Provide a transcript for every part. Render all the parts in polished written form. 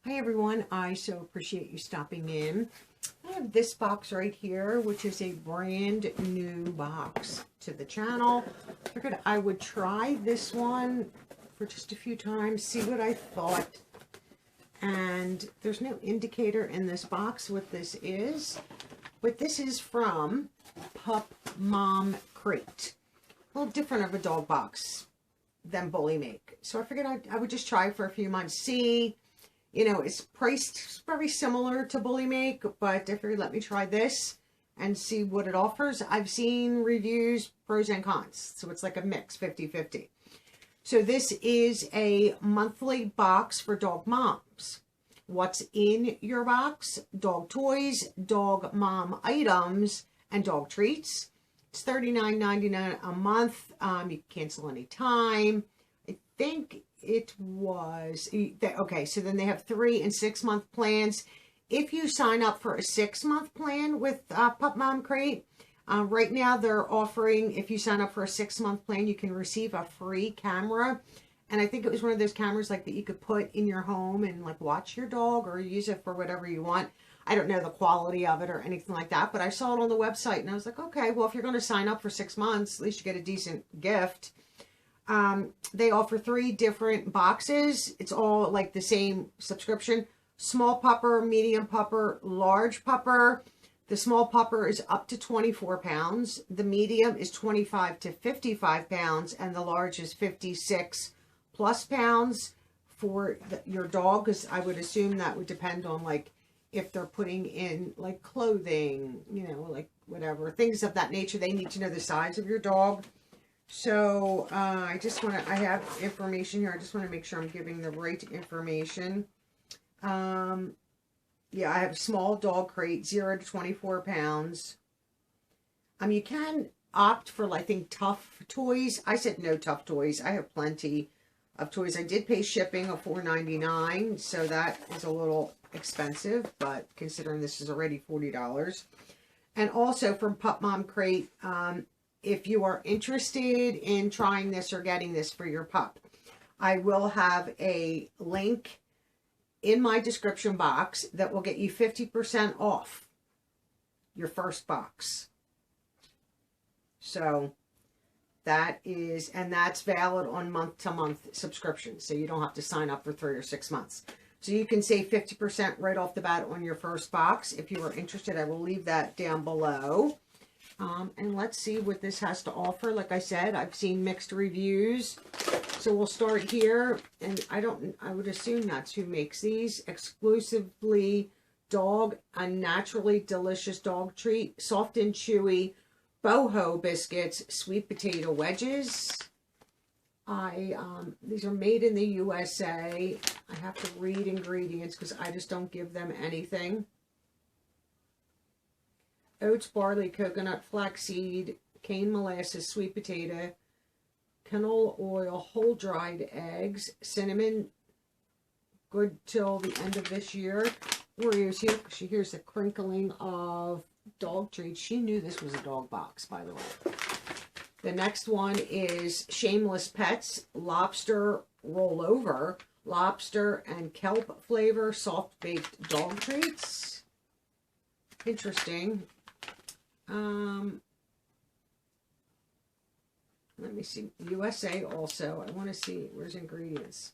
Hi everyone, I so appreciate you stopping in. I have this box right here, which is a brand new box to the channel. Figured I would try this one for just a few times, see what I thought. And there's no indicator in this box what this is, but this is from Pup Mom Crate. A little different of a dog box than Bully Make. So I figured I would just try for a few months, see. You know, it's priced very similar to Bully Make, but I figured let me try this and see what it offers. I've seen reviews, pros and cons. So it's like a mix, 50-50. So this is a monthly box for dog moms. What's in your box? Dog toys, dog mom items, and dog treats. It's $39.99 a month. You can cancel anytime. I think it was, okay, so then they have 3 and 6 month plans. If you sign up for a 6-month plan with Pup Mom Crate, right now they're offering, if you sign up for a 6-month plan, you can receive a free camera. And I think it was one of those cameras like that you could put in your home and like watch your dog or use it for whatever you want. I don't know the quality of it or anything like that, but I saw it on the website and I was like, okay, well, if you're going to sign up for 6 months, at least you get a decent gift. They offer 3 different boxes. It's all like the same subscription. Small pupper, medium pupper, large pupper. The small pupper is up to 24 pounds. The medium is 25 to 55 pounds. And the large is 56 plus pounds for your dog. Because I would assume that would depend on like if they're putting in like clothing, you know, like whatever. Things of that nature. They need to know the size of your dog. So, I have information here. I just want to make sure I'm giving the right information. Yeah, I have a small dog crate, 0 to 24 pounds. You can opt for, I think, tough toys. I said no tough toys. I have plenty of toys. I did pay shipping of $4.99, so that is a little expensive, but considering this is already $40. And also from Pup Mom Crate, if you are interested in trying this or getting this for your pup, I will have a link in my description box that will get you 50% off your first box. So that is, and that's valid on month-to-month subscriptions. So you don't have to sign up for 3 or 6 months. So you can save 50% right off the bat on your first box. If you are interested, I will leave that down below. And let's see what this has to offer. Like I said, I've seen mixed reviews. So we'll start here. And I would assume that's who makes these. Exclusively dog, a naturally delicious dog treat. Soft and chewy boho biscuits, sweet potato wedges. These are made in the USA. I have to read ingredients because I just don't give them anything. Oats, barley, coconut, flaxseed, cane molasses, sweet potato, canola oil, whole dried eggs, cinnamon, good till the end of this year. Oreos here. She hears the crinkling of dog treats. She knew this was a dog box, by the way. The next one is Shameless Pets, lobster rollover, lobster and kelp flavor, soft baked dog treats. Interesting. Let me see. USA also. I want to see where's ingredients.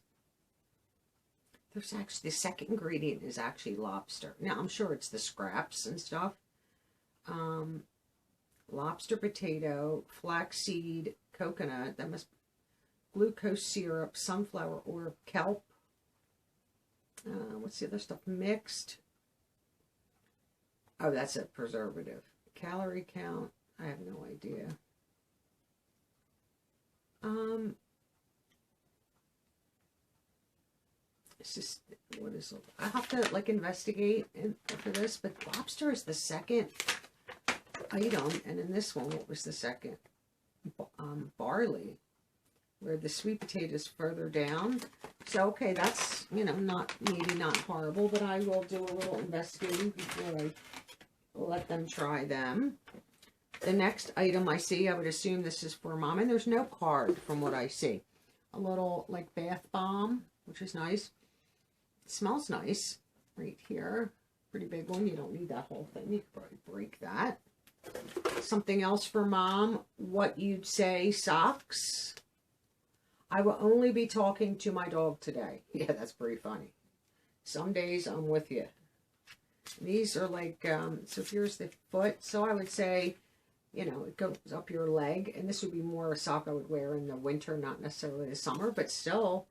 There's actually the second ingredient is actually lobster. Now I'm sure it's the scraps and stuff. Lobster potato, flaxseed, coconut. That must glucose syrup, sunflower oil, kelp. What's the other stuff? Mixed. Oh, that's a preservative. Calorie count, I have no idea. It's just, what is it? I have to like investigate for this, but lobster is the second item, and in this one, what was the second? Barley, where the sweet potato is further down. So, okay, that's, you know, maybe not horrible, but I will do a little investigating before I let them try them. The next item I see, I would assume this is for mom, and there's no card from what I see. A little like bath bomb, which is nice. Smells nice right here. Pretty big one. You don't need that whole thing. You could probably break that. Something else for mom. What you'd say, socks. I will only be talking to my dog today. Yeah, that's pretty funny. Some days I'm with you. These are like, so here's the foot. So I would say, you know, it goes up your leg. And this would be more a sock I would wear in the winter, not necessarily the summer, but still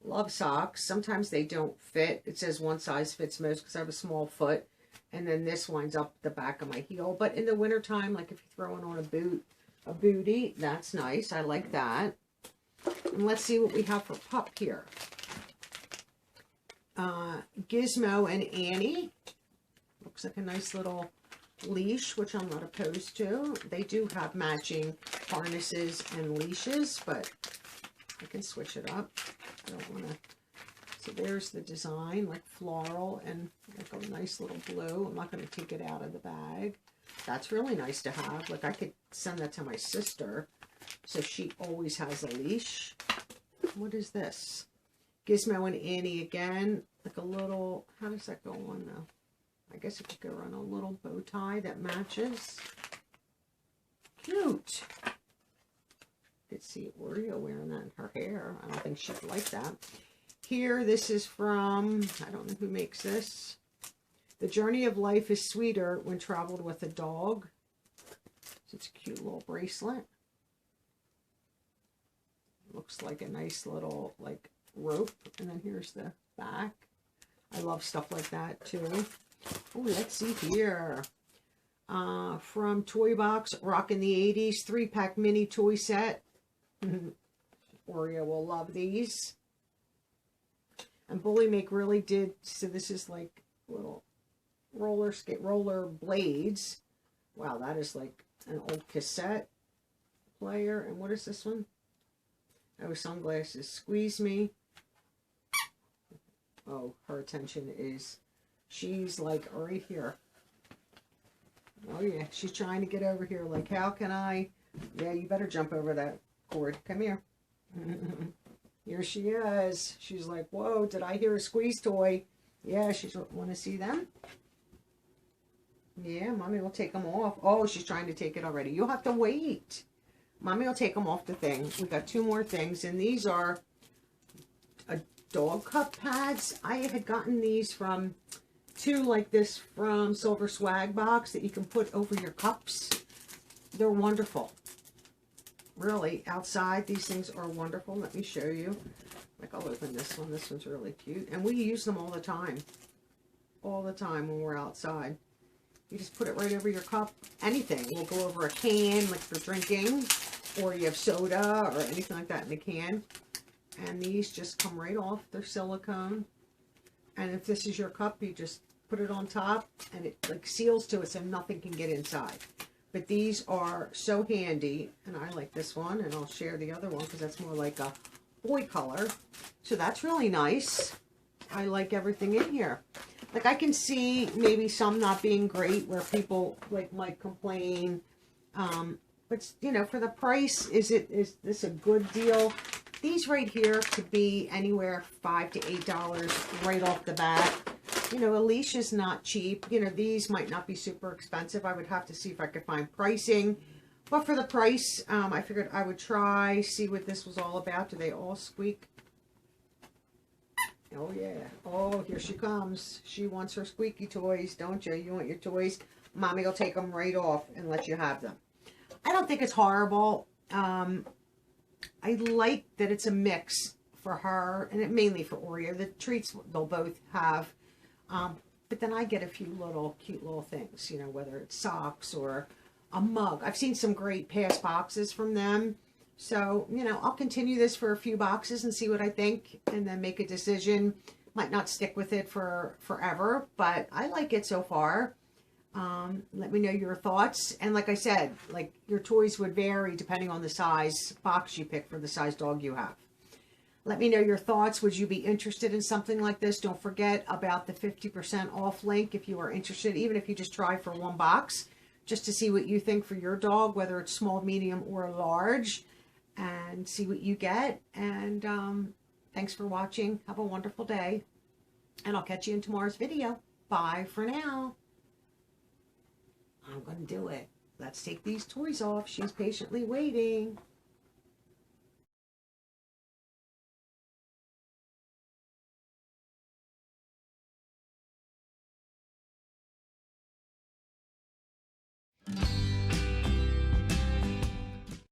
love socks. Sometimes they don't fit. It says one size fits most because I have a small foot. And then this winds up the back of my heel. But in the wintertime, like if you're throwing on a bootie, that's nice. I like that. And let's see what we have for Pup here. Gizmo and Annie. Looks like a nice little leash, which I'm not opposed to. They do have matching harnesses and leashes, but I can switch it up. I don't want to. So there's the design, like floral and like a nice little blue. I'm not going to take it out of the bag. That's really nice to have. Like I could send that to my sister, so she always has a leash. What is this? Gizmo and Annie again. Like a little, how does that go on though? I guess it could go on a little bow tie that matches. Cute. Could see Oreo wearing that in her hair. I don't think she'd like that. Here, this is from, I don't know who makes this. The journey of life is sweeter when traveled with a dog. So it's a cute little bracelet. Looks like a nice little, like, rope. And then here's the back. I love stuff like that, too. Oh, let's see here. From Toy Box, rockin' the 80s, 3-pack mini toy set. Oreo will love these. And Bully Make really did, so this is like little roller blades. Wow, that is like an old cassette player. And what is this one? Oh, sunglasses. Squeeze Me. Oh, her attention is, she's like right here. Oh yeah, she's trying to get over here. Like, how can I? Yeah, you better jump over that cord. Come here. Here she is. She's like, whoa, did I hear a squeeze toy? Yeah, she's want to see them? Yeah, Mommy will take them off. Oh, she's trying to take it already. You'll have to wait. Mommy will take them off the thing. We got 2 more things, and these are a dog cup pads. I had gotten these from 2 like this from Silver Swag Box that you can put over your cups. They're wonderful. Really, outside, these things are wonderful. Let me show you. Like, I'll open this one. This one's really cute. And we use them all the time. All the time when we're outside. You just put it right over your cup. Anything. We'll go over a can, like for drinking. Or you have soda or anything like that in the can. And these just come right off. They're silicone. And if this is your cup, you just put it on top. And it like seals to it so nothing can get inside. But these are so handy, and I like this one, and I'll share the other one because that's more like a boy color. So that's really nice. I like everything in here. Like I can see maybe some not being great where people like might complain. But you know, for the price, is this a good deal? These right here could be anywhere $5 to $8 right off the bat. You know, a leash is not cheap. You know, these might not be super expensive. I would have to see if I could find pricing. But for the price, I figured I would try, see what this was all about. Do they all squeak? Oh, yeah. Oh, here she comes. She wants her squeaky toys, don't you? You want your toys? Mommy will take them right off and let you have them. I don't think it's horrible. I like that it's a mix for her, and mainly for Oreo. The treats they'll both have. But then I get a few little cute little things, you know, whether it's socks or a mug. I've seen some great past boxes from them. So, you know, I'll continue this for a few boxes and see what I think and then make a decision. Might not stick with it for forever, but I like it so far. Let me know your thoughts. And like I said, like your toys would vary depending on the size box you pick for the size dog you have. Let me know your thoughts. Would you be interested in something like this? Don't forget about the 50% off link if you are interested, even if you just try for 1 box, just to see what you think for your dog, whether it's small, medium, or large, and see what you get. And thanks for watching. Have a wonderful day. And I'll catch you in tomorrow's video. Bye for now. I'm going to do it. Let's take these toys off. She's patiently waiting.